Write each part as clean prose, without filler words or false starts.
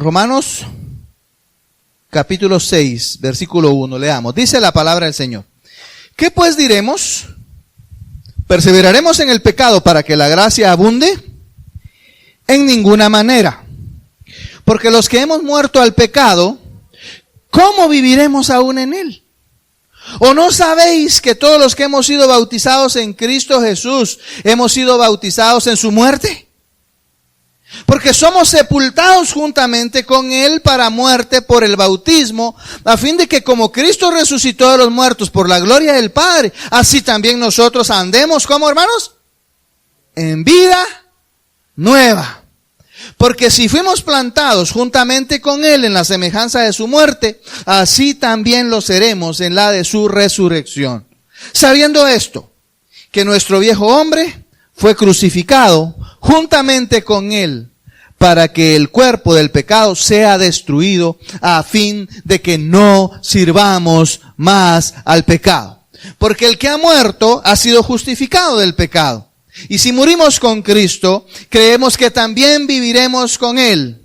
Romanos capítulo 6, versículo 1, leamos. Dice la palabra del Señor. ¿Qué pues diremos? ¿Perseveraremos en el pecado para que la gracia abunde? En ninguna manera. Porque los que hemos muerto al pecado, ¿cómo viviremos aún en él? ¿O no sabéis que todos los que hemos sido bautizados en Cristo Jesús, hemos sido bautizados en su muerte? Porque somos sepultados juntamente con Él para muerte por el bautismo, a fin de que como Cristo resucitó de los muertos por la gloria del Padre, así también nosotros andemos, ¿cómo, hermanos? En vida nueva. Porque si fuimos plantados juntamente con Él en la semejanza de su muerte, así también lo seremos en la de su resurrección. Sabiendo esto, que nuestro viejo hombre fue crucificado juntamente con Él, para que el cuerpo del pecado sea destruido, a fin de que no sirvamos más al pecado. Porque el que ha muerto ha sido justificado del pecado. Y si morimos con Cristo, creemos que también viviremos con Él,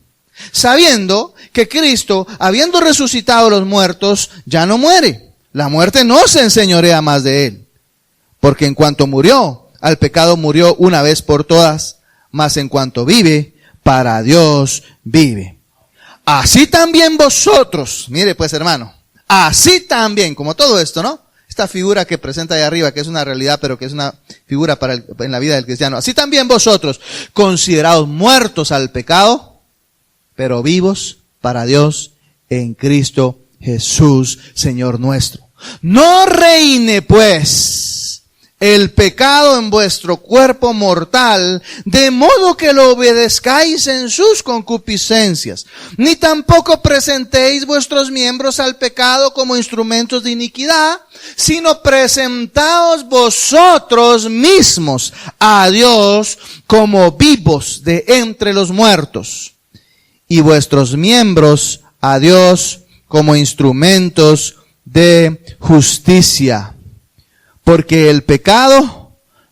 sabiendo que Cristo, habiendo resucitado a los muertos, ya no muere. La muerte no se enseñorea más de Él. Porque en cuanto murió, al pecado murió una vez por todas, mas en cuanto vive, para Dios vive. Así también vosotros, mire pues hermano, así también, como todo esto, ¿no? Esta figura que presenta ahí arriba, que es una realidad, pero que es una figura en la vida del cristiano. Así también vosotros, considerados muertos al pecado, pero vivos para Dios en Cristo Jesús, Señor nuestro. No reine pues el pecado en vuestro cuerpo mortal, de modo que lo obedezcáis en sus concupiscencias, ni tampoco presentéis vuestros miembros al pecado como instrumentos de iniquidad, sino presentaos vosotros mismos a Dios como vivos de entre los muertos, y vuestros miembros a Dios como instrumentos de justicia. Porque el pecado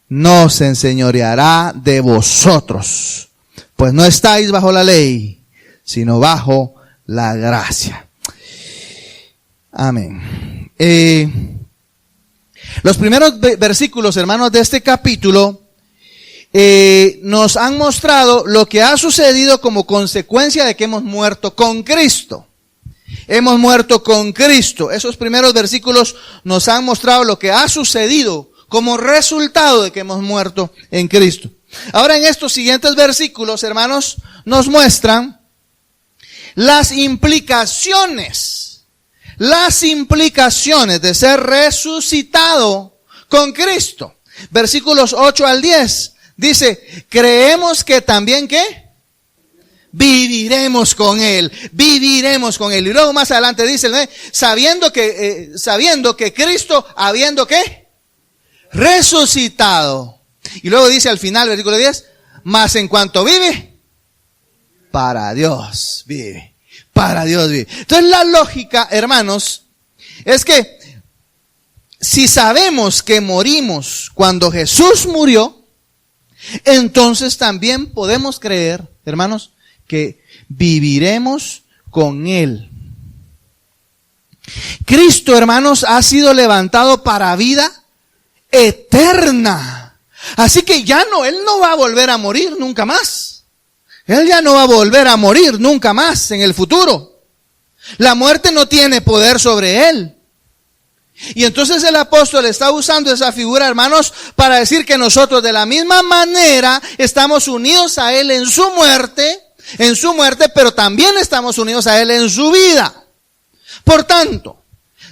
no se enseñoreará de vosotros, pues no estáis bajo la ley, sino bajo la gracia. Amén. Los primeros versículos, hermanos, de este capítulo nos han mostrado lo que ha sucedido como consecuencia de que hemos muerto con Cristo. Hemos muerto con Cristo. Esos primeros versículos nos han mostrado lo que ha sucedido como resultado de que hemos muerto en Cristo. Ahora en estos siguientes versículos, hermanos, nos muestran las implicaciones de ser resucitado con Cristo. Versículos 8 al 10 dice, creemos que también ¿qué? Viviremos con Él. Y luego más adelante dice, ¿no? sabiendo que Cristo, habiendo ¿qué? Resucitado. Y luego dice al final, versículo 10, mas en cuanto vive, para Dios vive. Para Dios vive. Entonces la lógica, hermanos, es que si sabemos que morimos cuando Jesús murió, entonces también podemos creer, hermanos, que viviremos con Él. Cristo, hermanos, ha sido levantado para vida eterna. Así que Él no va a volver a morir nunca más. Él ya no va a volver a morir nunca más en el futuro. La muerte no tiene poder sobre Él. Y entonces el apóstol está usando esa figura, hermanos, para decir que nosotros de la misma manera estamos unidos a Él en su muerte, pero también estamos unidos a Él en su vida. Por tanto,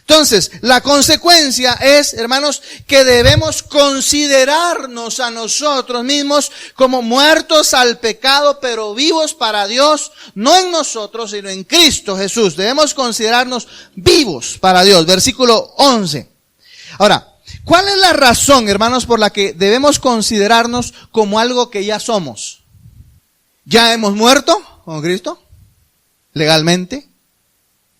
entonces, la consecuencia es, hermanos, que debemos considerarnos a nosotros mismos como muertos al pecado, pero vivos para Dios, no en nosotros, sino en Cristo Jesús. Debemos considerarnos vivos para Dios. Versículo 11. Ahora, ¿cuál es la razón, hermanos, por la que debemos considerarnos como algo que ya somos? ¿Ya hemos muerto con Cristo? ¿Legalmente?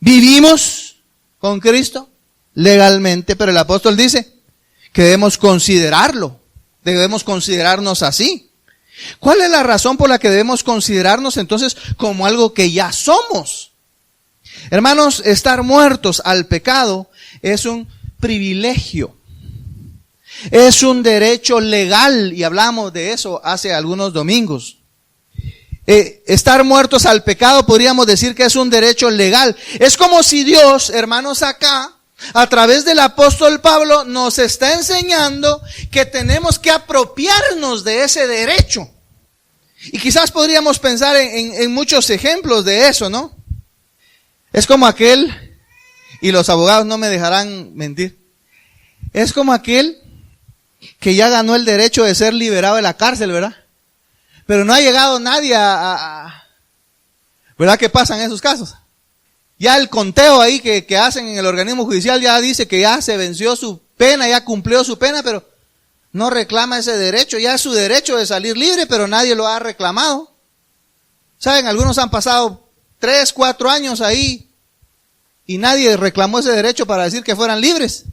¿Vivimos con Cristo? Legalmente, pero el apóstol dice que debemos considerarlo, debemos considerarnos así. ¿Cuál es la razón por la que debemos considerarnos entonces como algo que ya somos? Hermanos, estar muertos al pecado es un privilegio. Es un derecho legal, y hablamos de eso hace algunos domingos. Estar muertos al pecado podríamos decir que es un derecho legal. Es como si Dios, hermanos, acá, a través del apóstol Pablo, nos está enseñando que tenemos que apropiarnos de ese derecho. Y quizás podríamos pensar en muchos ejemplos de eso, ¿no? Es como aquel, y los abogados no me dejarán mentir, es como aquel que ya ganó el derecho de ser liberado de la cárcel, ¿verdad? Pero no ha llegado nadie ¿verdad? ¿Qué pasa en esos casos? Ya el conteo ahí que hacen en el organismo judicial ya dice que ya se venció su pena, ya cumplió su pena, pero no reclama ese derecho. Ya es su derecho de salir libre, pero nadie lo ha reclamado. ¿Saben? Algunos han pasado 3, 4 años ahí y nadie reclamó ese derecho para decir que fueran libres.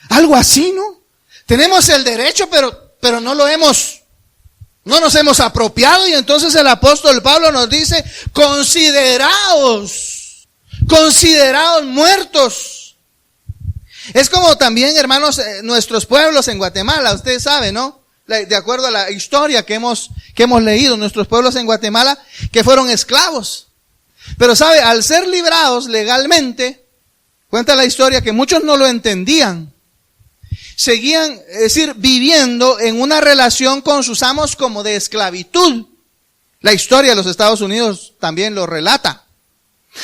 Algo así, ¿no? Tenemos el derecho, pero no nos hemos apropiado, y entonces el apóstol Pablo nos dice, consideraos muertos. Es como también, hermanos, nuestros pueblos en Guatemala, usted sabe, ¿no? De acuerdo a la historia que hemos leído, nuestros pueblos en Guatemala que fueron esclavos. Pero sabe, al ser librados legalmente, cuenta la historia que muchos no lo entendían. Seguían, es decir, viviendo en una relación con sus amos como de esclavitud. La historia de los Estados Unidos también lo relata.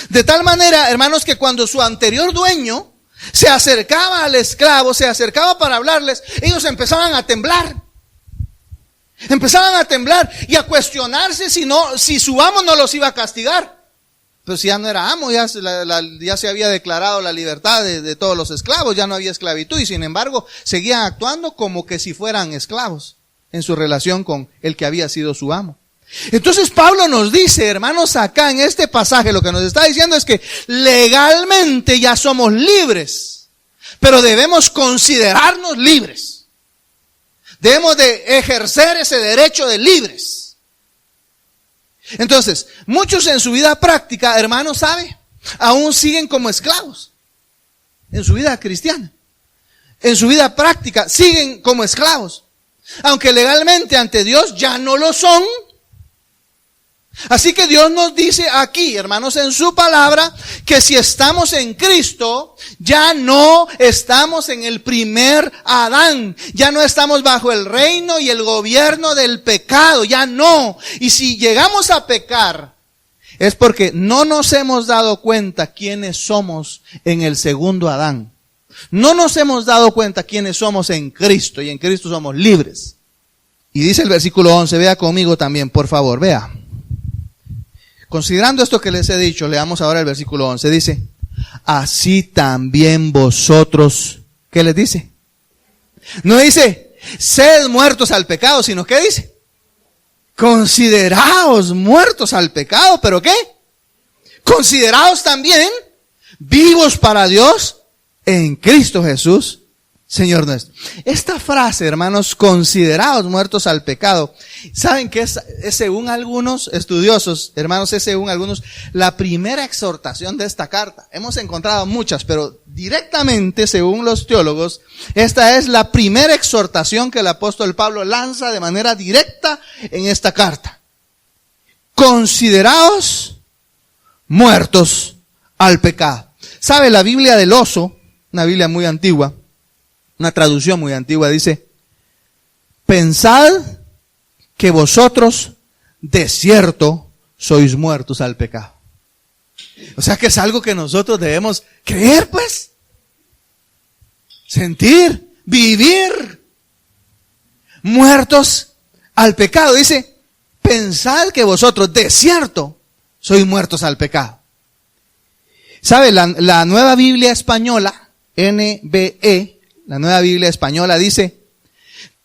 De tal manera, hermanos, que cuando su anterior dueño se acercaba al esclavo, se acercaba para hablarles, ellos empezaban a temblar. Empezaban a temblar y a cuestionarse si su amo no los iba a castigar. Pero si ya no era amo, ya se había declarado la libertad de todos los esclavos, ya no había esclavitud, y sin embargo seguían actuando como que si fueran esclavos en su relación con el que había sido su amo. Entonces Pablo nos dice, hermanos, acá en este pasaje lo que nos está diciendo es que legalmente ya somos libres, pero debemos considerarnos libres. Debemos de ejercer ese derecho de libres. Entonces, muchos en su vida práctica, hermanos, ¿sabe? Aún siguen como esclavos. En su vida cristiana. En su vida práctica siguen como esclavos. Aunque legalmente ante Dios ya no lo son. Así que Dios nos dice aquí, hermanos, en su palabra, que si estamos en Cristo, ya no estamos en el primer Adán, ya no estamos bajo el reino y el gobierno del pecado, ya no. Y si llegamos a pecar, es porque no nos hemos dado cuenta quiénes somos en el segundo Adán. No nos hemos dado cuenta quiénes somos en Cristo, y en Cristo somos libres. Y dice el versículo 11, vea conmigo también, por favor, vea. Considerando esto que les he dicho, leamos ahora el versículo 11. Dice, así también vosotros, ¿qué les dice? No dice, sed muertos al pecado, sino ¿qué dice? Consideraos muertos al pecado, ¿pero qué? Consideraos también vivos para Dios en Cristo Jesús, Señor nuestro. Esta frase, hermanos, considerados muertos al pecado, ¿saben qué es según algunos estudiosos, hermanos, es según algunos la primera exhortación de esta carta? Hemos encontrado muchas, pero directamente, según los teólogos, esta es la primera exhortación que el apóstol Pablo lanza de manera directa en esta carta. Consideraos muertos al pecado. ¿Sabe? La Biblia del Oso, una Biblia muy antigua, una traducción muy antigua, dice, pensad que vosotros de cierto sois muertos al pecado. O sea que es algo que nosotros debemos creer, pues. Sentir, vivir. Muertos al pecado. Dice, pensad que vosotros de cierto sois muertos al pecado. ¿Sabe? La Nueva Biblia Española, NBE, la Nueva Biblia Española dice,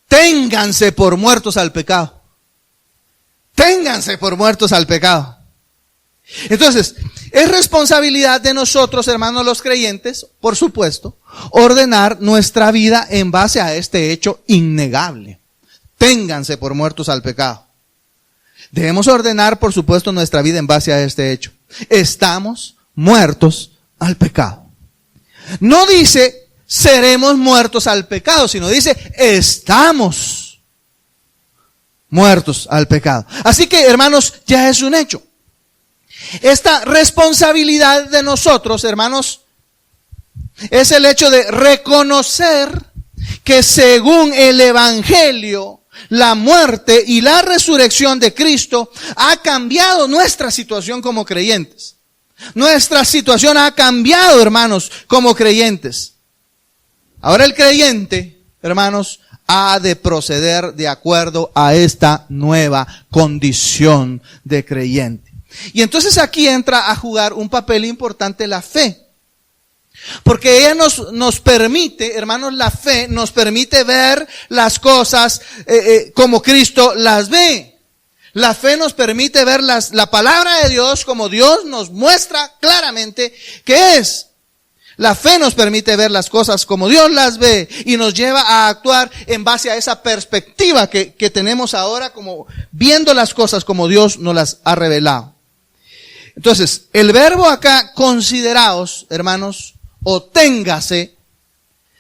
ténganse por muertos al pecado. Ténganse por muertos al pecado. Entonces, es responsabilidad de nosotros, hermanos los creyentes, por supuesto, ordenar nuestra vida en base a este hecho innegable. ténganse por muertos al pecado. Debemos ordenar, por supuesto, nuestra vida en base a este hecho. Estamos muertos al pecado. No dice seremos muertos al pecado, sino dice estamos muertos al pecado. Así que, hermanos, ya es un hecho. Esta responsabilidad de nosotros, hermanos, es el hecho de reconocer que según el Evangelio, la muerte y la resurrección de Cristo ha cambiado nuestra situación como creyentes. Nuestra situación ha cambiado, hermanos, como creyentes. Ahora el creyente, hermanos, ha de proceder de acuerdo a esta nueva condición de creyente. Y entonces aquí entra a jugar un papel importante la fe. Porque ella nos permite, hermanos, la fe nos permite ver las cosas como Cristo las ve. La fe nos permite ver la palabra de Dios como Dios nos muestra claramente que es. La fe nos permite ver las cosas como Dios las ve y nos lleva a actuar en base a esa perspectiva que tenemos ahora, como viendo las cosas como Dios nos las ha revelado. Entonces, el verbo acá, consideraos, hermanos, o téngase,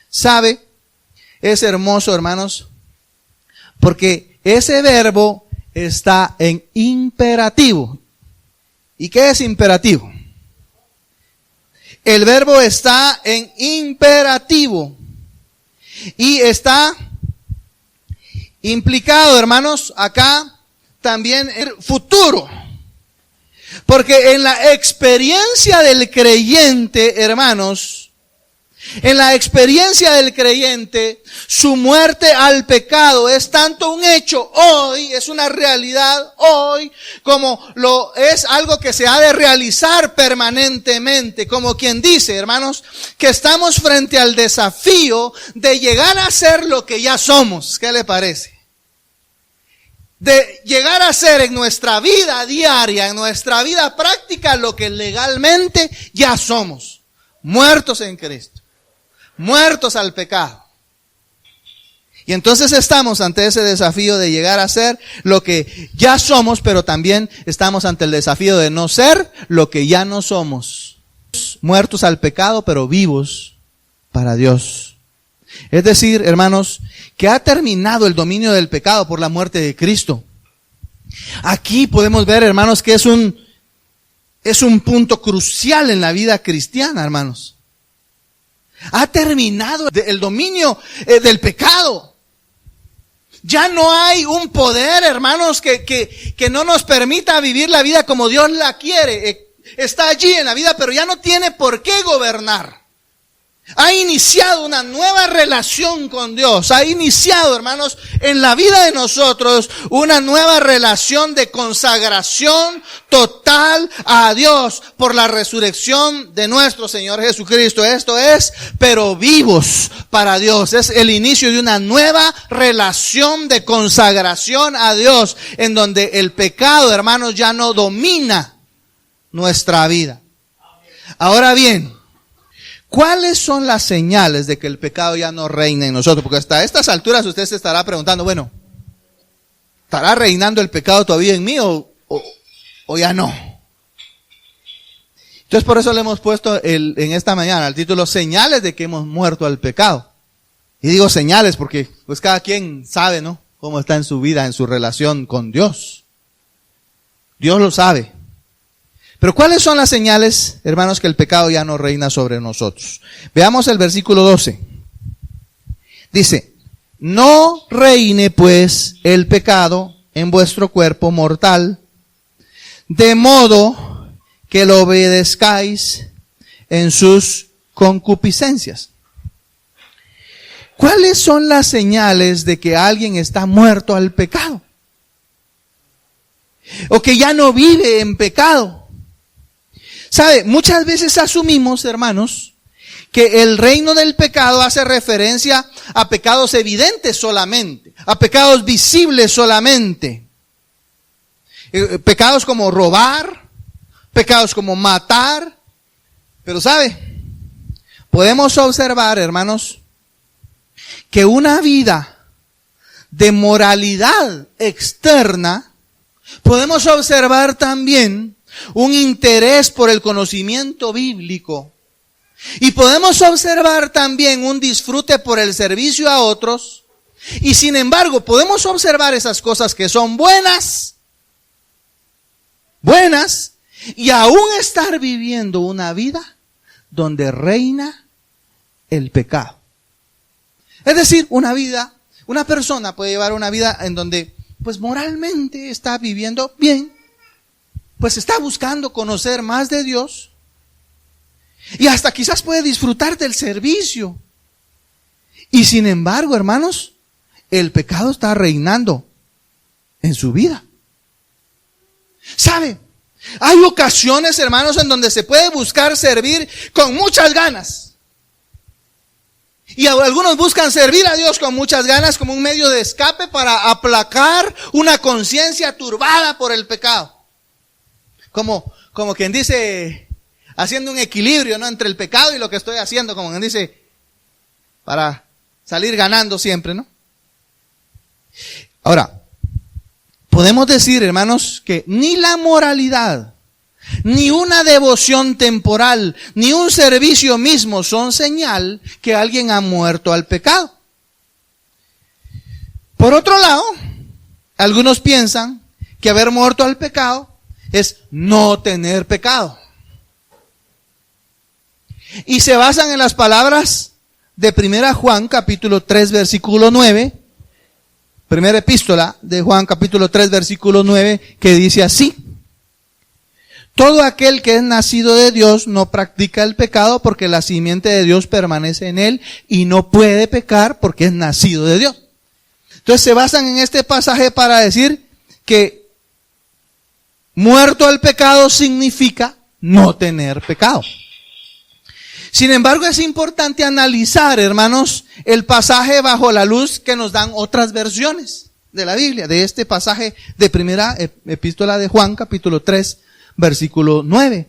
¿sabe? Es hermoso, hermanos, porque ese verbo está en imperativo. ¿Y qué es imperativo? El verbo está en imperativo y está implicado, hermanos, acá también el futuro. Porque en la experiencia del creyente, hermanos, en la experiencia del creyente, su muerte al pecado es tanto un hecho hoy, es una realidad hoy, como lo es algo que se ha de realizar permanentemente. Como quien dice, hermanos, que estamos frente al desafío de llegar a ser lo que ya somos. ¿Qué le parece? De llegar a ser en nuestra vida diaria, en nuestra vida práctica, lo que legalmente ya somos. Muertos en Cristo. Muertos al pecado. Y entonces estamos ante ese desafío de llegar a ser lo que ya somos, pero también estamos ante el desafío de no ser lo que ya no somos. Muertos al pecado, pero vivos para Dios. Es decir, hermanos, que ha terminado el dominio del pecado por la muerte de Cristo. Aquí podemos ver, hermanos, que es un punto crucial en la vida cristiana, hermanos. Ha terminado el dominio del pecado. Ya no hay un poder, hermanos, que no nos permita vivir la vida como Dios la quiere. Está allí en la vida, pero ya no tiene por qué gobernar. Ha iniciado una nueva relación con Dios. Ha iniciado, hermanos, en la vida de nosotros una nueva relación de consagración total a Dios por la resurrección de nuestro Señor Jesucristo. Esto es, pero vivos para Dios. Es el inicio de una nueva relación de consagración a Dios, en donde el pecado, hermanos, ya no domina nuestra vida. Ahora bien, ¿cuáles son las señales de que el pecado ya no reina en nosotros? Porque hasta estas alturas usted se estará preguntando, bueno, ¿estará reinando el pecado todavía en mí o ya no? Entonces por eso le hemos puesto en esta mañana el título, señales de que hemos muerto al pecado. Y digo señales porque pues cada quien sabe, ¿no?, cómo está en su vida, en su relación con Dios. Dios lo sabe. Pero ¿cuáles son las señales, hermanos, que el pecado ya no reina sobre nosotros? Veamos el versículo 12. Dice, no reine pues el pecado en vuestro cuerpo mortal, de modo que lo obedezcáis en sus concupiscencias. ¿Cuáles son las señales de que alguien está muerto al pecado? O que ya no vive en pecado. ¿Sabe? Muchas veces asumimos, hermanos, que el reino del pecado hace referencia a pecados evidentes solamente, a pecados visibles solamente. Pecados como robar, pecados como matar. Pero ¿sabe? Podemos observar, hermanos, que una vida de moralidad externa, podemos observar también un interés por el conocimiento bíblico. Y podemos observar también un disfrute por el servicio a otros. Y sin embargo, podemos observar esas cosas que son buenas, y aún estar viviendo una vida donde reina el pecado. Es decir, una persona puede llevar una vida en donde, pues moralmente está viviendo bien, pues está buscando conocer más de Dios, y hasta quizás puede disfrutar del servicio. Y sin embargo, hermanos, el pecado está reinando en su vida. ¿Sabe? Hay ocasiones, hermanos, en donde se puede buscar servir con muchas ganas. Y algunos buscan servir a Dios con muchas ganas como un medio de escape para aplacar una conciencia turbada por el pecado. Como quien dice, haciendo un equilibrio, ¿no?, entre el pecado y lo que estoy haciendo, como quien dice, para salir ganando siempre, ¿no? Ahora, podemos decir, hermanos, que ni la moralidad, ni una devoción temporal, ni un servicio mismo son señal que alguien ha muerto al pecado. Por otro lado, algunos piensan que haber muerto al pecado es no tener pecado. Y se basan en las palabras de 1 Juan capítulo 3 versículo 9, primera epístola de Juan capítulo 3 versículo 9, que dice así: todo aquel que es nacido de Dios no practica el pecado, porque la simiente de Dios permanece en él y no puede pecar porque es nacido de Dios. Entonces se basan en este pasaje para decir que muerto al pecado significa no tener pecado. Sin embargo, es importante analizar, hermanos, el pasaje bajo la luz que nos dan otras versiones de la Biblia, de este pasaje de primera epístola de Juan, capítulo 3, versículo 9.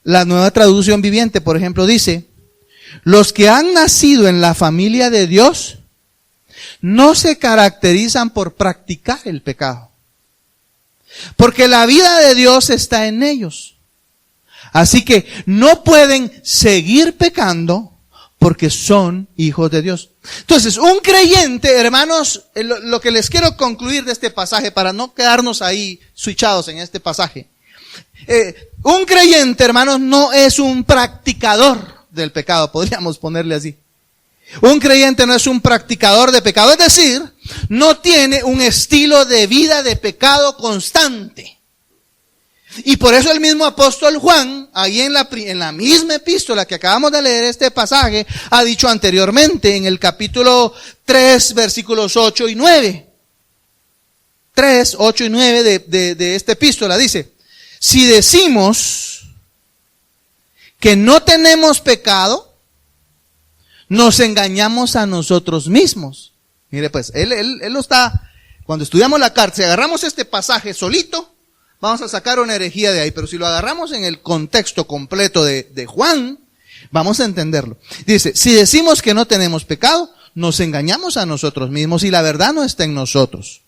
La Nueva Traducción Viviente, por ejemplo, dice: los que han nacido en la familia de Dios no se caracterizan por practicar el pecado, porque la vida de Dios está en ellos. Así que no pueden seguir pecando porque son hijos de Dios. Entonces, un creyente, hermanos, lo que les quiero concluir de este pasaje, para no quedarnos ahí switchados en este pasaje. Un creyente, hermanos, no es un practicador del pecado, podríamos ponerle así. Un creyente no es un practicador de pecado, es decir, no tiene un estilo de vida de pecado constante. Y por eso el mismo apóstol Juan, ahí en la misma epístola que acabamos de leer este pasaje, ha dicho anteriormente en el capítulo 3, versículos 8 y 9. 3, 8 y 9 de esta epístola dice: si decimos que no tenemos pecado, nos engañamos a nosotros mismos. Mire pues, él lo está, cuando estudiamos la carta, si agarramos este pasaje solito, vamos a sacar una herejía de ahí, pero si lo agarramos en el contexto completo de Juan, vamos a entenderlo. Dice: si decimos que no tenemos pecado, nos engañamos a nosotros mismos y la verdad no está en nosotros.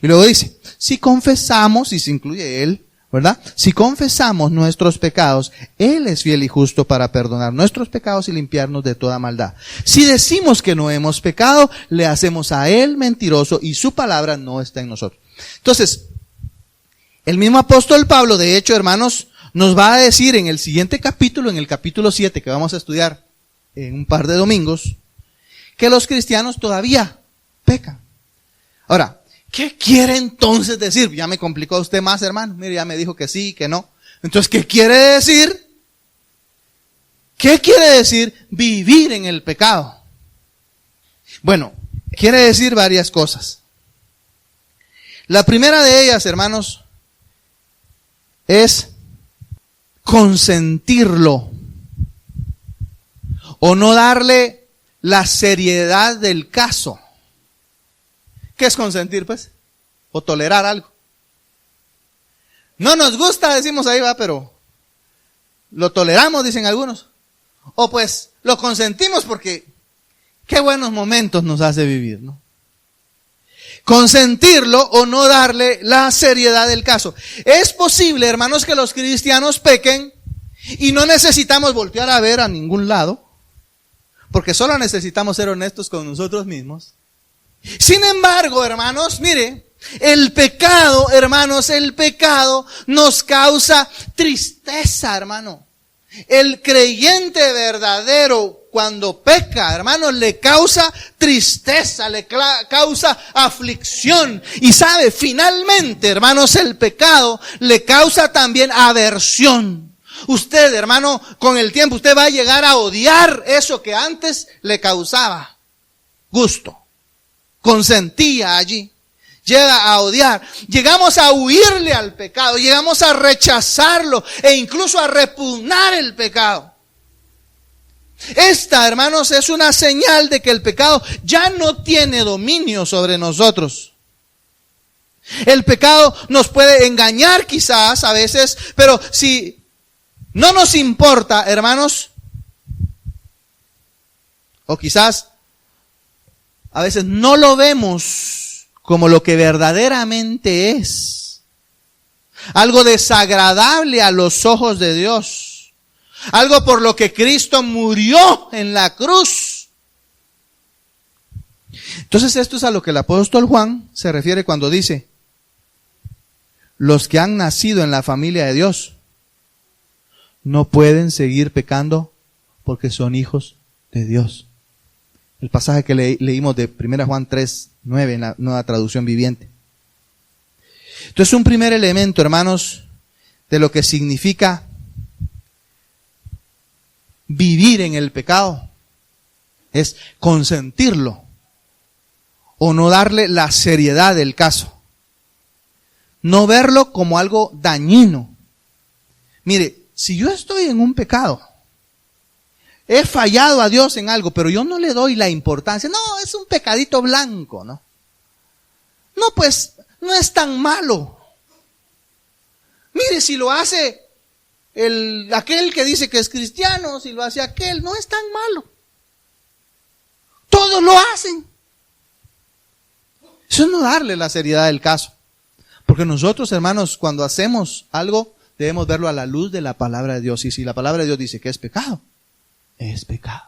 Y luego dice: si confesamos, y se incluye él, ¿verdad? Si confesamos nuestros pecados, Él es fiel y justo para perdonar nuestros pecados y limpiarnos de toda maldad. Si decimos que no hemos pecado, le hacemos a Él mentiroso y su palabra no está en nosotros. Entonces, el mismo apóstol Pablo, de hecho, hermanos, nos va a decir en el siguiente capítulo, en el capítulo 7, que vamos a estudiar en un par de domingos, que los cristianos todavía pecan. Ahora, ¿qué quiere entonces decir? Ya me complicó usted más, hermano. Mire, ya me dijo que sí, que no. Entonces, ¿qué quiere decir? ¿Qué quiere decir vivir en el pecado? Bueno, quiere decir varias cosas. La primera de ellas, hermanos, es consentirlo o no darle la seriedad del caso. ¿Qué es consentir, pues? O tolerar algo. No nos gusta, decimos ahí, va, pero lo toleramos, dicen algunos. O pues lo consentimos porque qué buenos momentos nos hace vivir, ¿no? consentirlo o no darle la seriedad del caso. Es posible, hermanos, que los cristianos pequen y no necesitamos voltear a ver a ningún lado, porque solo necesitamos ser honestos con nosotros mismos. Sin embargo, hermanos, mire, el pecado, hermanos, el pecado nos causa tristeza, hermano. El creyente verdadero, cuando peca, hermanos, le causa tristeza, le causa aflicción. Y sabe, finalmente, hermanos, el pecado le causa también aversión. Usted, hermano, con el tiempo usted va a llegar a odiar eso que antes le causaba gusto, consentía allí. Llega a odiar, llegamos a huirle al pecado, llegamos a rechazarlo e incluso a repugnar el pecado. Esta, hermanos, es una señal de que el pecado ya no tiene dominio sobre nosotros. El pecado nos puede engañar quizás a veces, pero si no nos importa, hermanos, o quizás a veces no lo vemos como lo que verdaderamente es, algo desagradable a los ojos de Dios, algo por lo que Cristo murió en la cruz. Entonces esto es a lo que el apóstol Juan se refiere cuando dice, los que han nacido en la familia de Dios no pueden seguir pecando porque son hijos de Dios. El pasaje que leímos de 1 Juan 3:9 en la Nueva Traducción Viviente. Entonces, un primer elemento, hermanos, de lo que significa vivir en el pecado es consentirlo o no darle la seriedad del caso. No verlo como algo dañino. Mire, si yo estoy en un pecado, he fallado a Dios en algo, pero yo no le doy la importancia. No, es un pecadito blanco, ¿no? No, pues, no es tan malo. Mire, si lo hace aquel que dice que es cristiano, si lo hace aquel, no es tan malo. Todos lo hacen. Eso es no darle la seriedad del caso. Porque nosotros, hermanos, cuando hacemos algo, debemos verlo a la luz de la palabra de Dios. Y si la palabra de Dios dice que es pecado, es pecado.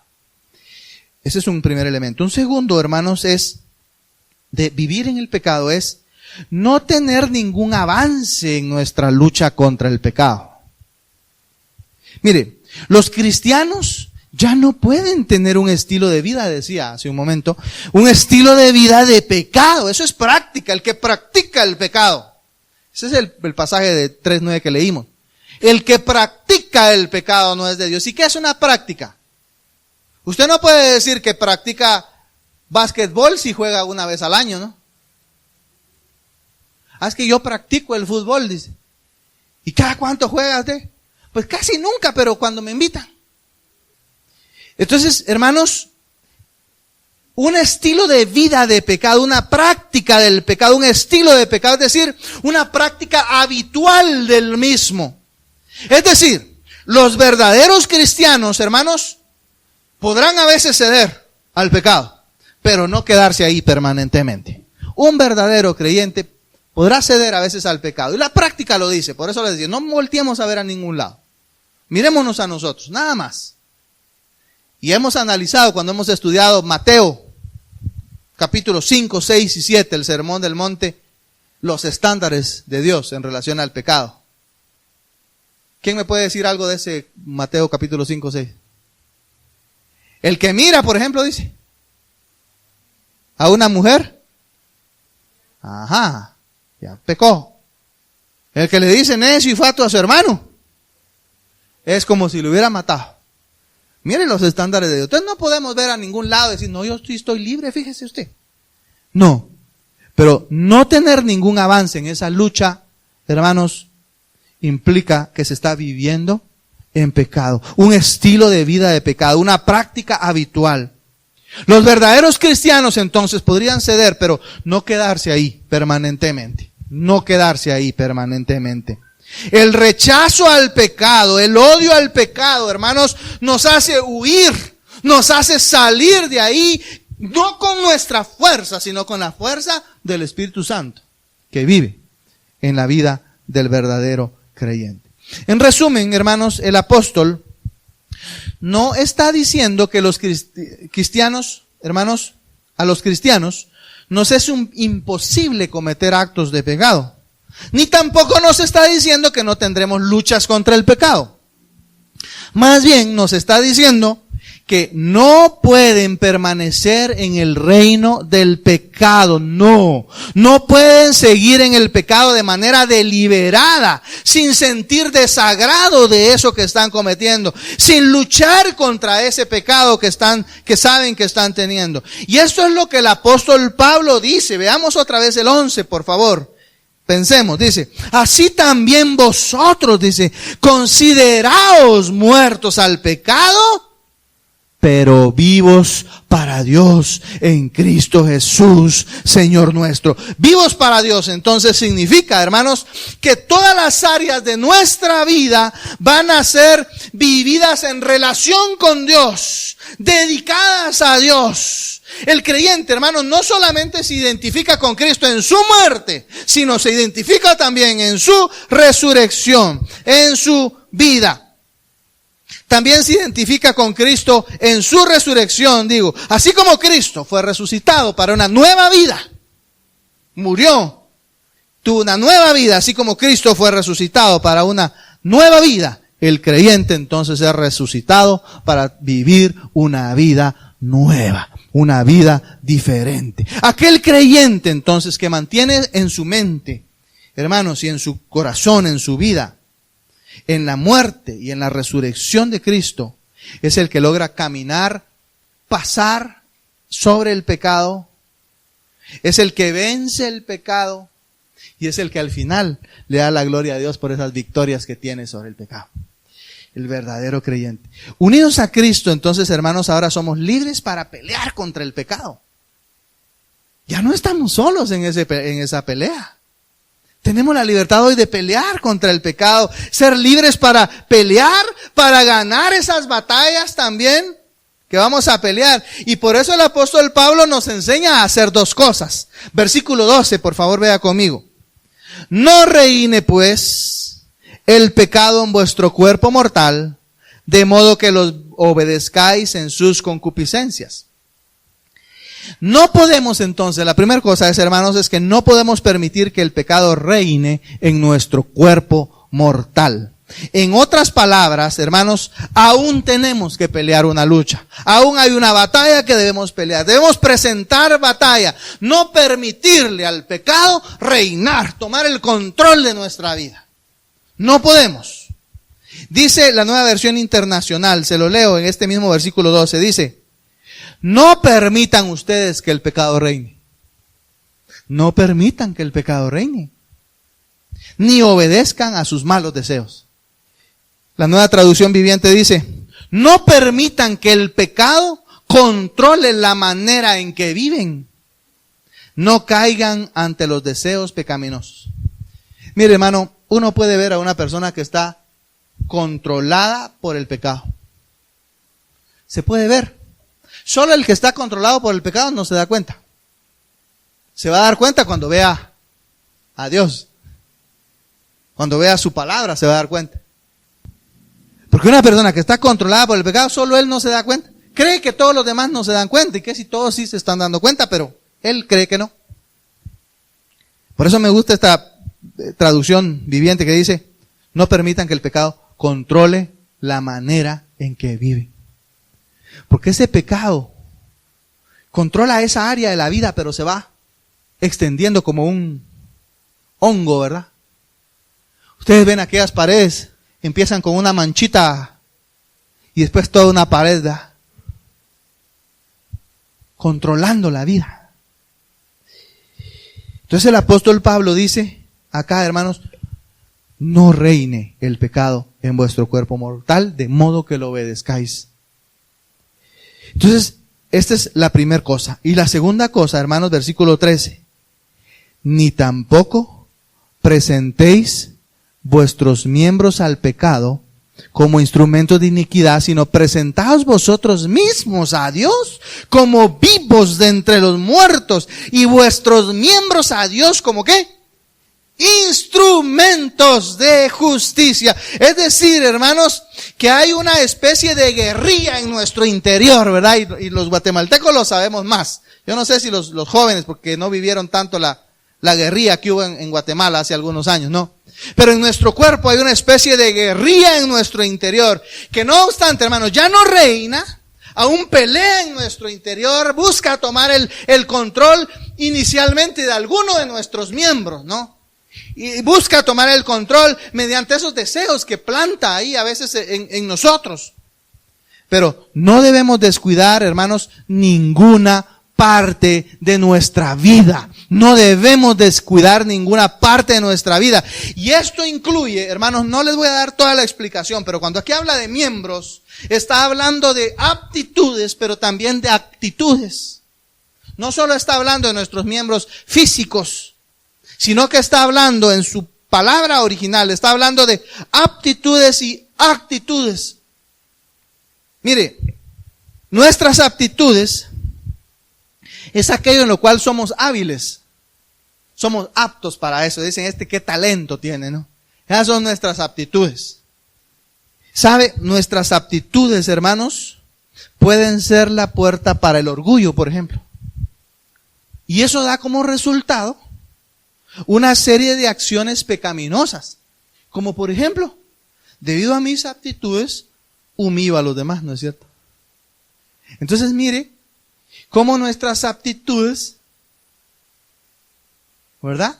Ese es un primer elemento. Un segundo, hermanos, es de vivir en el pecado, es no tener ningún avance en nuestra lucha contra el pecado. Mire, los cristianos ya no pueden tener un estilo de vida, decía hace un momento, un estilo de vida de pecado. Eso es práctica, el que practica el pecado. Ese es el pasaje de 3:9 que leímos. El que practica el pecado no es de Dios. ¿Y qué es una práctica? Usted no puede decir que practica básquetbol si juega una vez al año, ¿no? Es que yo practico el fútbol, dice. ¿Y cada cuánto juega usted? Pues casi nunca, pero cuando me invitan. Entonces, hermanos, un estilo de vida de pecado, una práctica del pecado, un estilo de pecado, es decir, una práctica habitual del mismo. Es decir, los verdaderos cristianos, hermanos, podrán a veces ceder al pecado, pero no quedarse ahí permanentemente. Un verdadero creyente podrá ceder a veces al pecado. Y la práctica lo dice, por eso les digo, no volteemos a ver a ningún lado. Mirémonos a nosotros, nada más. Y hemos analizado cuando hemos estudiado Mateo, capítulos 5, 6 y 7, el Sermón del Monte, los estándares de Dios en relación al pecado. ¿Quién me puede decir algo de ese Mateo capítulo 5, 6? El que mira, por ejemplo, dice, a una mujer, ajá, ya pecó. El que le dice necio y fatuo a su hermano, es como si lo hubiera matado. Miren los estándares de Dios. Entonces no podemos ver a ningún lado y decir, no, yo estoy libre, fíjese usted. No, pero no tener ningún avance en esa lucha, hermanos, implica que se está viviendo en pecado. Un estilo de vida de pecado, una práctica habitual. Los verdaderos cristianos entonces podrían ceder, pero no quedarse ahí permanentemente. No quedarse ahí permanentemente. El rechazo al pecado, el odio al pecado, hermanos, nos hace huir, nos hace salir de ahí, no con nuestra fuerza, sino con la fuerza del Espíritu Santo que vive en la vida del verdadero creyente. En resumen, hermanos, el apóstol no está diciendo que los cristianos, hermanos, a los cristianos nos es imposible cometer actos de pecado. Ni tampoco nos está diciendo que no tendremos luchas contra el pecado. Más bien nos está diciendo que no pueden permanecer en el reino del pecado. No pueden seguir en el pecado de manera deliberada, sin sentir desagrado de eso que están cometiendo, sin luchar contra ese pecado que saben que están teniendo. Y esto es lo que el apóstol Pablo dice. Veamos otra vez el 11, por favor. Pensemos, dice, así también vosotros, dice, consideraos muertos al pecado, pero vivos para Dios en Cristo Jesús, Señor nuestro. Vivos para Dios, entonces significa, hermanos, que todas las áreas de nuestra vida van a ser vividas en relación con Dios, dedicadas a Dios. El creyente, hermanos, no solamente se identifica con Cristo en su muerte, sino se identifica también en su resurrección, en su vida. También se identifica con Cristo en su resurrección, así como Cristo fue resucitado para una nueva vida, murió, tuvo una nueva vida, así como Cristo fue resucitado para una nueva vida, el creyente entonces es resucitado para vivir una vida nueva, una vida diferente. Aquel creyente entonces que mantiene en su mente, hermanos, y en su corazón, en su vida, en la muerte y en la resurrección de Cristo, es el que logra caminar, pasar sobre el pecado, es el que vence el pecado y es el que al final le da la gloria a Dios por esas victorias que tiene sobre el pecado. El verdadero creyente. Unidos a Cristo, entonces, hermanos, ahora somos libres para pelear contra el pecado. Ya no estamos solos en esa pelea. Tenemos la libertad hoy de pelear contra el pecado, ser libres para pelear, para ganar esas batallas también que vamos a pelear. Y por eso el apóstol Pablo nos enseña a hacer dos cosas. Versículo 12, por favor, vea conmigo. No reine pues el pecado en vuestro cuerpo mortal, de modo que los obedezcáis en sus concupiscencias. No podemos entonces, la primera cosa es, hermanos, es que no podemos permitir que el pecado reine en nuestro cuerpo mortal. En otras palabras, hermanos, aún tenemos que pelear una lucha. Aún hay una batalla que debemos pelear. Debemos presentar batalla. No permitirle al pecado reinar, tomar el control de nuestra vida. No podemos. Dice la Nueva Versión Internacional, se lo leo en este mismo versículo 12, dice: no permitan ustedes que el pecado reine. No permitan que el pecado reine. Ni obedezcan a sus malos deseos. La Nueva Traducción Viviente dice: no permitan que el pecado controle la manera en que viven. No caigan ante los deseos pecaminosos. Mire, hermano, uno puede ver a una persona que está controlada por el pecado. Se puede ver. Solo el que está controlado por el pecado no se da cuenta. Se va a dar cuenta cuando vea a Dios. Cuando vea su palabra se va a dar cuenta. Porque una persona que está controlada por el pecado, solo él no se da cuenta. Cree que todos los demás no se dan cuenta y que si todos sí se están dando cuenta, pero él cree que no. Por eso me gusta esta traducción viviente que dice: no permitan que el pecado controle la manera en que vive. Porque ese pecado controla esa área de la vida, pero se va extendiendo como un hongo, ¿verdad? Ustedes ven aquellas paredes, empiezan con una manchita y después toda una pared, ¿verdad? Controlando la vida. Entonces el apóstol Pablo dice acá, hermanos: no reine el pecado en vuestro cuerpo mortal, de modo que lo obedezcáis. Entonces, esta es la primera cosa. Y la segunda cosa, hermanos, versículo 13. Ni tampoco presentéis vuestros miembros al pecado como instrumentos de iniquidad, sino presentaos vosotros mismos a Dios como vivos de entre los muertos y vuestros miembros a Dios como ¿qué? Instrumentos de justicia. Es decir, hermanos, que hay una especie de guerrilla en nuestro interior, ¿verdad? Y los guatemaltecos lo sabemos más. Yo no sé si los jóvenes, porque no vivieron tanto la guerrilla que hubo en Guatemala hace algunos años, ¿no? Pero en nuestro cuerpo hay una especie de guerrilla en nuestro interior, que no obstante, hermanos, ya no reina, aún pelea en nuestro interior, busca tomar el control inicialmente de alguno de nuestros miembros, ¿no? Y busca tomar el control mediante esos deseos que planta ahí a veces en nosotros. Pero no debemos descuidar, hermanos, ninguna parte de nuestra vida. No debemos descuidar ninguna parte de nuestra vida. Y esto incluye, hermanos, no les voy a dar toda la explicación, pero cuando aquí habla de miembros, está hablando de aptitudes, pero también de actitudes. No solo está hablando de nuestros miembros físicos, sino que está hablando en su palabra original, está hablando de aptitudes y actitudes. Mire, nuestras aptitudes es aquello en lo cual somos hábiles. Somos aptos para eso. Dicen, qué talento tiene, ¿no? Esas son nuestras aptitudes. ¿Sabe? Nuestras aptitudes, hermanos, pueden ser la puerta para el orgullo, por ejemplo. Y eso da como resultado una serie de acciones pecaminosas. Como por ejemplo, debido a mis aptitudes, humillo a los demás, ¿no es cierto? Entonces mire, cómo nuestras aptitudes, ¿verdad?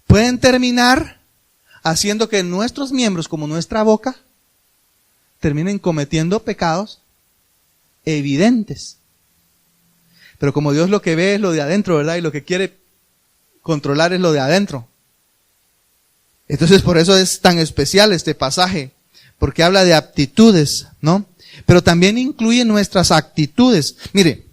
Pueden terminar haciendo que nuestros miembros, como nuestra boca, terminen cometiendo pecados evidentes. Pero como Dios lo que ve es lo de adentro, ¿verdad? Y lo que quiere controlar es lo de adentro. Entonces por eso es tan especial este pasaje, porque habla de aptitudes, ¿no? Pero también incluye nuestras actitudes. Mire,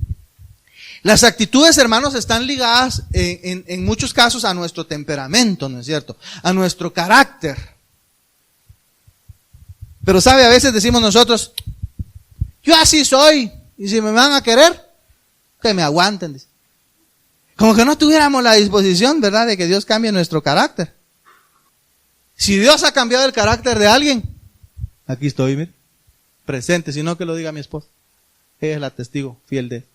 las actitudes, hermanos, están ligadas en muchos casos a nuestro temperamento, ¿no es cierto? A nuestro carácter. Pero sabe, a veces decimos nosotros, yo así soy, y si me van a querer, que me aguanten. Como que no tuviéramos la disposición, ¿verdad?, de que Dios cambie nuestro carácter. Si Dios ha cambiado el carácter de alguien, aquí estoy, mire, presente, si no que lo diga mi esposa. Ella es la testigo fiel de él.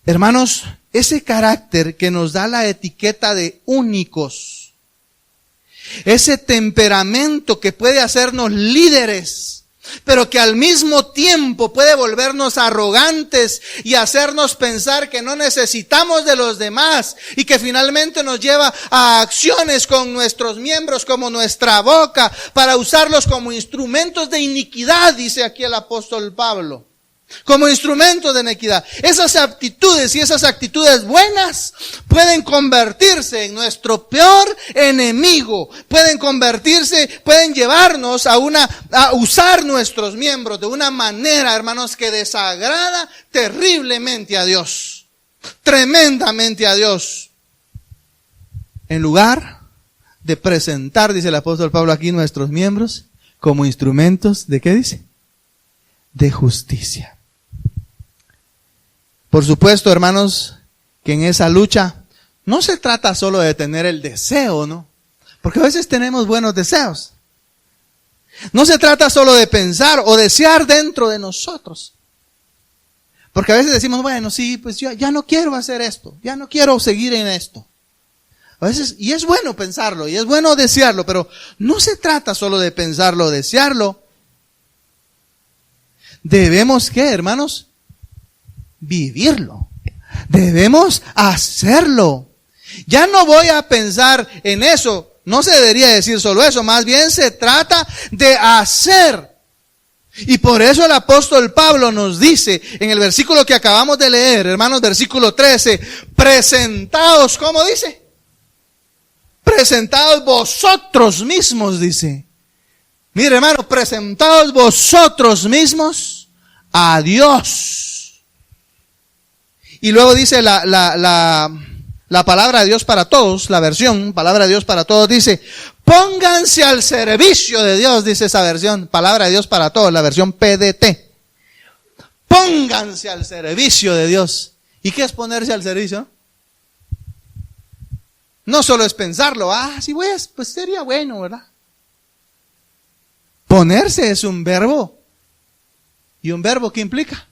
Hermanos, ese carácter que nos da la etiqueta de únicos, ese temperamento que puede hacernos líderes, pero que al mismo tiempo puede volvernos arrogantes y hacernos pensar que no necesitamos de los demás y que finalmente nos lleva a acciones con nuestros miembros como nuestra boca para usarlos como instrumentos de iniquidad, dice aquí el apóstol Pablo. Como instrumento de iniquidad. Esas aptitudes y esas actitudes buenas pueden convertirse en nuestro peor enemigo. Pueden llevarnos a usar nuestros miembros de una manera, hermanos, que desagrada terriblemente a Dios. Tremendamente a Dios. En lugar de presentar, dice el apóstol Pablo aquí, nuestros miembros como instrumentos de ¿qué dice? De justicia. Por supuesto, hermanos, que en esa lucha no se trata solo de tener el deseo, ¿no? Porque a veces tenemos buenos deseos. No se trata solo de pensar o desear dentro de nosotros. Porque a veces decimos, bueno, sí, pues yo ya no quiero hacer esto, ya no quiero seguir en esto. A veces, y es bueno pensarlo, y es bueno desearlo, pero no se trata solo de pensarlo o desearlo. Debemos, ¿qué, hermanos? Vivirlo. Debemos hacerlo. Ya no voy a pensar en eso. No se debería decir solo eso. Más bien se trata de hacer. Y por eso el apóstol Pablo nos dice en el versículo que acabamos de leer, hermanos, versículo 13, presentaos, ¿cómo dice? Presentaos vosotros mismos, dice. Mire, hermano, presentaos vosotros mismos a Dios. Y luego dice la palabra de Dios para todos, la versión, palabra de Dios para todos, dice, Pónganse al servicio de Dios, dice esa versión, palabra de Dios para todos, la versión PDT. Pónganse al servicio de Dios. ¿Y qué es ponerse al servicio? No solo es pensarlo, sí voy a, pues sería bueno, ¿verdad? Ponerse es un verbo. ¿Y un verbo qué implica?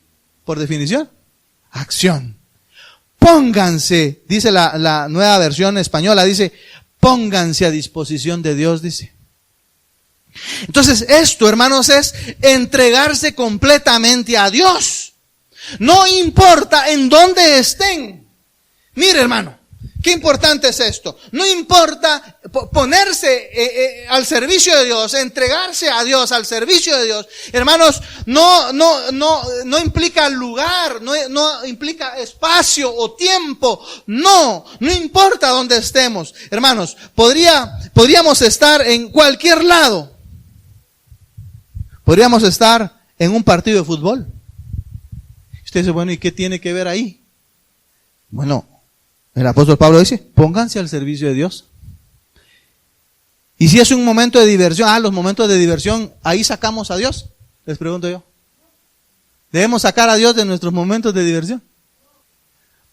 Por definición, acción. Pónganse, dice la nueva versión española, dice, pónganse a disposición de Dios, dice. Entonces esto, hermanos, es entregarse completamente a Dios. No importa en dónde estén. Mire, hermano, qué importante es esto. No importa ponerse al servicio de Dios, entregarse a Dios, al servicio de Dios. Hermanos, no implica lugar, no implica espacio o tiempo. No importa dónde estemos. Hermanos, podríamos estar en cualquier lado. Podríamos estar en un partido de fútbol. Usted dice, bueno, ¿y qué tiene que ver ahí? Bueno, el apóstol Pablo dice, pónganse al servicio de Dios. Y si es un momento de diversión, los momentos de diversión, ahí sacamos a Dios. Les pregunto yo. ¿Debemos sacar a Dios de nuestros momentos de diversión?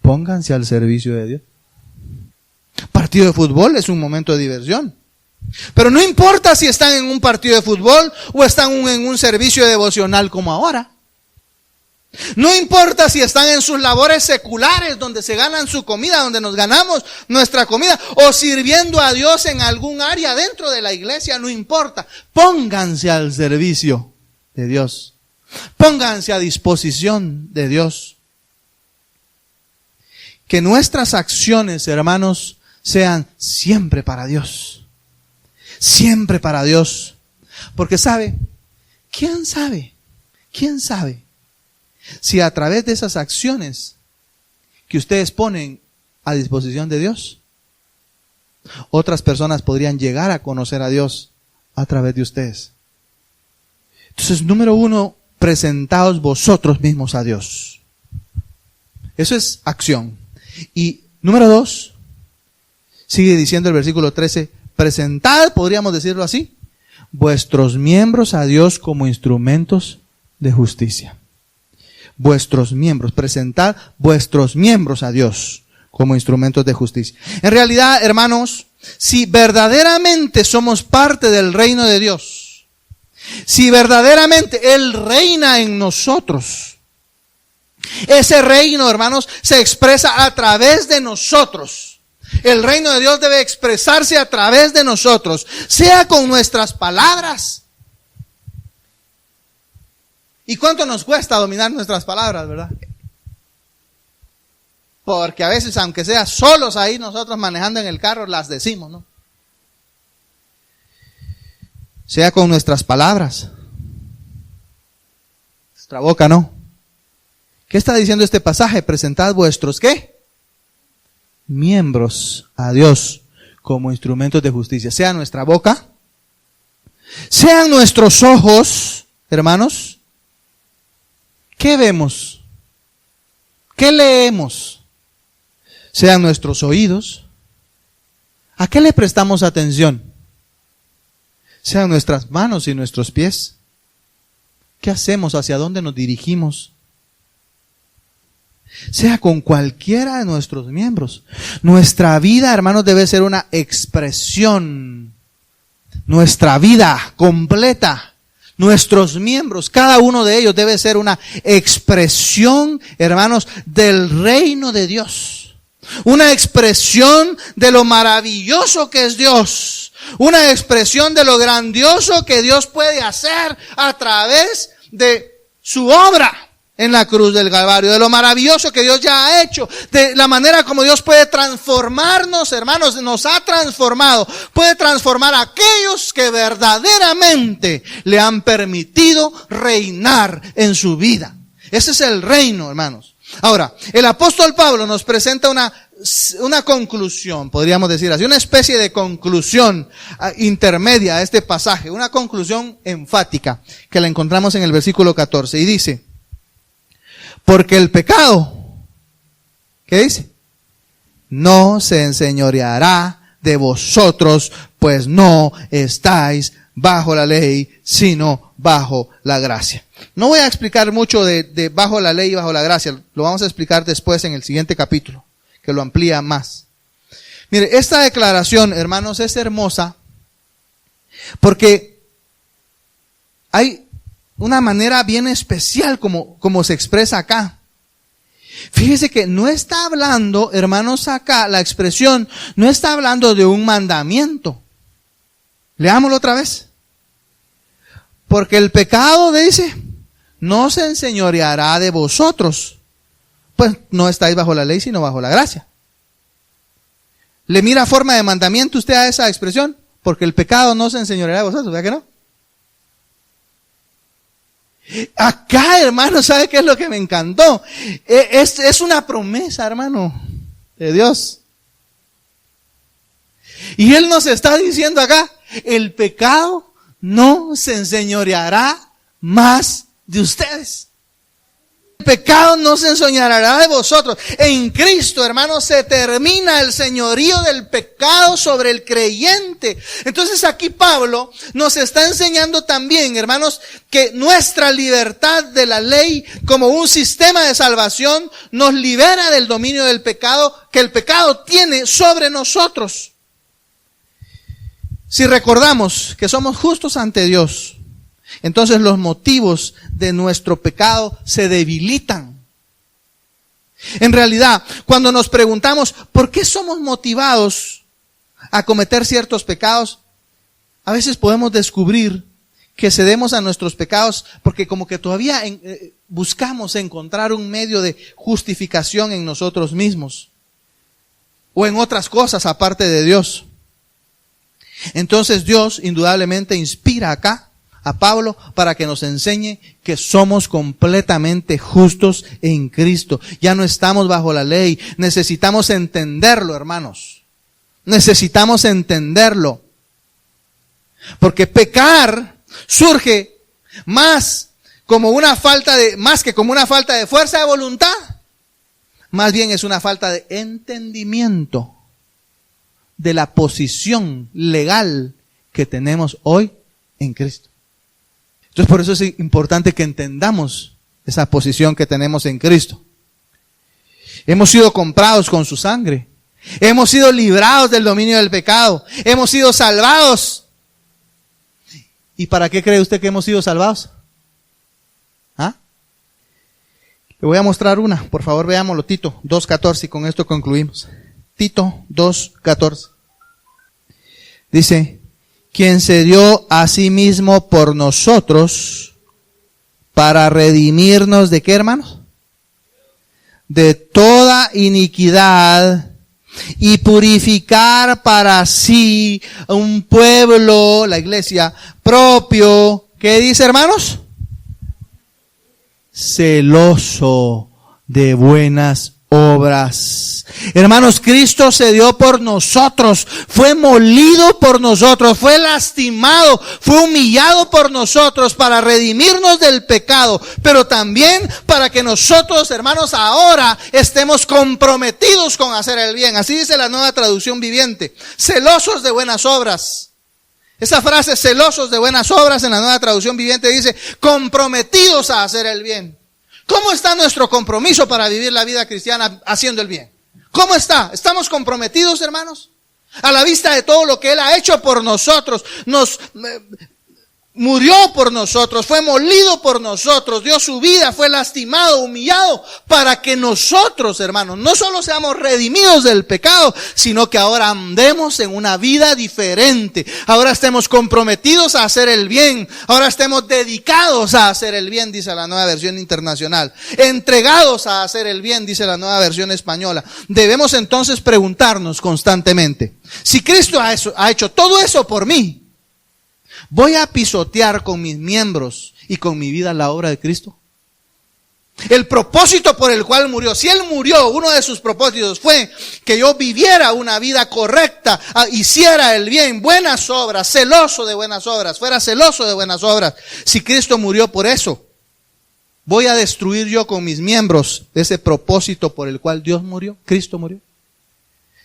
Pónganse al servicio de Dios. Partido de fútbol es un momento de diversión. Pero no importa si están en un partido de fútbol o están en un servicio devocional como ahora. No importa si están en sus labores seculares donde se ganan su comida, donde nos ganamos nuestra comida, o sirviendo a Dios en algún área dentro de la iglesia, no importa. Pónganse al servicio de Dios. Pónganse a disposición de Dios. Que nuestras acciones, hermanos, sean siempre para Dios. Siempre para Dios. Porque ¿quién sabe si a través de esas acciones que ustedes ponen a disposición de Dios, otras personas podrían llegar a conocer a Dios a través de ustedes? Entonces, número 1, presentaos vosotros mismos a Dios. Eso es acción. Y número 2, sigue diciendo el versículo 13, presentad, podríamos decirlo así, vuestros miembros a Dios como instrumentos de justicia. Vuestros miembros, presentad vuestros miembros a Dios como instrumentos de justicia. En realidad, hermanos, si verdaderamente somos parte del reino de Dios, si verdaderamente Él reina en nosotros, ese reino, hermanos, se expresa a través de nosotros. El reino de Dios debe expresarse a través de nosotros, sea con nuestras palabras. ¿Y cuánto nos cuesta dominar nuestras palabras, verdad? Porque a veces, aunque sea solos ahí nosotros manejando en el carro, las decimos, ¿no? Sea con nuestras palabras. Nuestra boca no. ¿Qué está diciendo este pasaje? Presentad vuestros, ¿qué? Miembros a Dios como instrumentos de justicia. Sea nuestra boca, sean nuestros ojos, hermanos. ¿Qué vemos? ¿Qué leemos? Sean nuestros oídos. ¿A qué le prestamos atención? Sean nuestras manos y nuestros pies. ¿Qué hacemos? ¿Hacia dónde nos dirigimos? Sea con cualquiera de nuestros miembros. Nuestra vida, hermanos, debe ser una expresión. Nuestra vida completa. Nuestros miembros, cada uno de ellos debe ser una expresión, hermanos, del reino de Dios. Una expresión de lo maravilloso que es Dios. Una expresión de lo grandioso que Dios puede hacer a través de su obra en la cruz del Calvario. De lo maravilloso que Dios ya ha hecho. De la manera como Dios puede transformarnos, hermanos, nos ha transformado. Puede transformar a aquellos que verdaderamente le han permitido reinar en su vida. Ese es el reino, hermanos. Ahora, el apóstol Pablo nos presenta una conclusión, podríamos decir así, una especie de conclusión intermedia a este pasaje, una conclusión enfática que la encontramos en el versículo 14 y dice: porque el pecado, ¿qué dice? No se enseñoreará de vosotros, pues no estáis bajo la ley, sino bajo la gracia. No voy a explicar mucho de bajo la ley y bajo la gracia. Lo vamos a explicar después en el siguiente capítulo, que lo amplía más. Mire, esta declaración, hermanos, es hermosa porque hay una manera bien especial como se expresa acá. Fíjese que no está hablando, hermanos, acá la expresión no está hablando de un mandamiento. Leámoslo otra vez. Porque el pecado, dice, no se enseñoreará de vosotros, pues no estáis bajo la ley, sino bajo la gracia. ¿Le mira forma de mandamiento usted a esa expresión? Porque el pecado no se enseñoreará de vosotros, ¿verdad que no? Acá, hermano, ¿sabe qué es lo que me encantó? Es una promesa, hermano, de Dios. Y Él nos está diciendo acá, el pecado no se enseñoreará más de ustedes. El pecado no se enseñoreará de vosotros. En Cristo, hermanos, se termina el señorío del pecado sobre el creyente. Entonces aquí Pablo nos está enseñando también, hermanos, que nuestra libertad de la ley como un sistema de salvación nos libera del dominio del pecado que el pecado tiene sobre nosotros. Si recordamos que somos justos ante Dios, entonces los motivos de nuestro pecado se debilitan. En realidad, cuando nos preguntamos ¿por qué somos motivados a cometer ciertos pecados? A veces podemos descubrir que cedemos a nuestros pecados porque como que todavía buscamos encontrar un medio de justificación en nosotros mismos o en otras cosas aparte de Dios. Entonces Dios indudablemente inspira acá a Pablo para que nos enseñe que somos completamente justos en Cristo. Ya no estamos bajo la ley. Necesitamos entenderlo, hermanos. Necesitamos entenderlo. Porque pecar surge más que como una falta de fuerza de voluntad. Más bien es una falta de entendimiento de la posición legal que tenemos hoy en Cristo. Entonces por eso es importante que entendamos esa posición que tenemos en Cristo. Hemos sido comprados con su sangre. Hemos sido librados del dominio del pecado. Hemos sido salvados. ¿Y para qué cree usted que hemos sido salvados? ¿Ah? Le voy a mostrar una. Por favor, veámoslo. Tito 2:14 y con esto concluimos. Tito 2:14. Dice, quien se dio a sí mismo por nosotros para redimirnos ¿de qué, hermanos? De toda iniquidad y purificar para sí un pueblo, la iglesia, propio. ¿Qué dice, hermanos? Celoso de buenas obras. Hermanos, Cristo se dio por nosotros, fue molido por nosotros, fue lastimado, fue humillado por nosotros para redimirnos del pecado, pero también para que nosotros, hermanos, ahora estemos comprometidos con hacer el bien. Así dice la Nueva Traducción Viviente, celosos de buenas obras. Esa frase, celosos de buenas obras, en la Nueva Traducción Viviente dice, comprometidos a hacer el bien. ¿Cómo está nuestro compromiso para vivir la vida cristiana haciendo el bien? ¿Cómo está? ¿Estamos comprometidos, hermanos? A la vista de todo lo que Él ha hecho por nosotros, murió por nosotros, fue molido por nosotros, dio su vida, fue lastimado, humillado, para que nosotros, hermanos, no solo seamos redimidos del pecado, sino que ahora andemos en una vida diferente. Ahora estemos comprometidos a hacer el bien, ahora estemos dedicados a hacer el bien, dice la Nueva Versión Internacional. Entregados a hacer el bien, dice la Nueva Versión Española. Debemos entonces preguntarnos constantemente, si Cristo ha hecho todo eso por mí, ¿voy a pisotear con mis miembros y con mi vida la obra de Cristo? El propósito por el cual murió, si Él murió, uno de sus propósitos fue que yo viviera una vida correcta, hiciera el bien, buenas obras, celoso de buenas obras, fuera celoso de buenas obras. Si Cristo murió por eso, ¿voy a destruir yo con mis miembros ese propósito por el cual Dios murió? Cristo murió.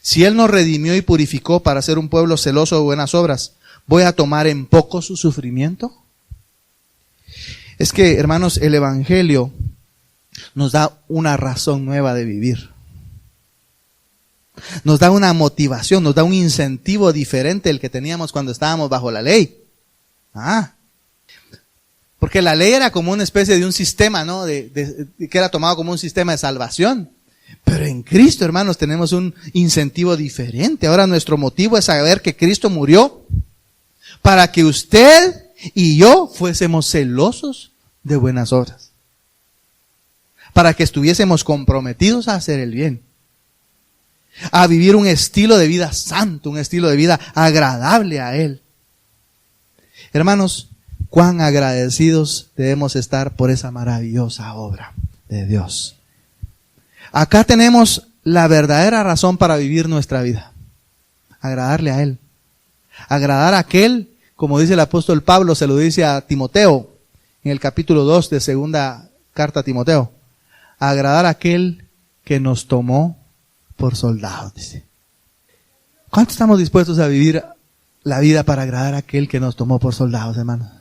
Si Él nos redimió y purificó para ser un pueblo celoso de buenas obras, ¿voy a tomar en poco su sufrimiento? Es que, hermanos, el Evangelio nos da una razón nueva de vivir. Nos da una motivación, nos da un incentivo diferente del que teníamos cuando estábamos bajo la ley. Porque la ley era como una especie de un sistema, ¿no? Que era tomado como un sistema de salvación. Pero en Cristo, hermanos, tenemos un incentivo diferente. Ahora nuestro motivo es saber que Cristo murió para que usted y yo fuésemos celosos de buenas obras. Para que estuviésemos comprometidos a hacer el bien. A vivir un estilo de vida santo, un estilo de vida agradable a Él. Hermanos, cuán agradecidos debemos estar por esa maravillosa obra de Dios. Acá tenemos la verdadera razón para vivir nuestra vida. Agradarle a Él. Agradar a aquel, como dice el apóstol Pablo, se lo dice a Timoteo, en el capítulo 2 de segunda carta a Timoteo. Agradar a aquel que nos tomó por soldados, dice. ¿Cuánto estamos dispuestos a vivir la vida para agradar a aquel que nos tomó por soldados, hermanos?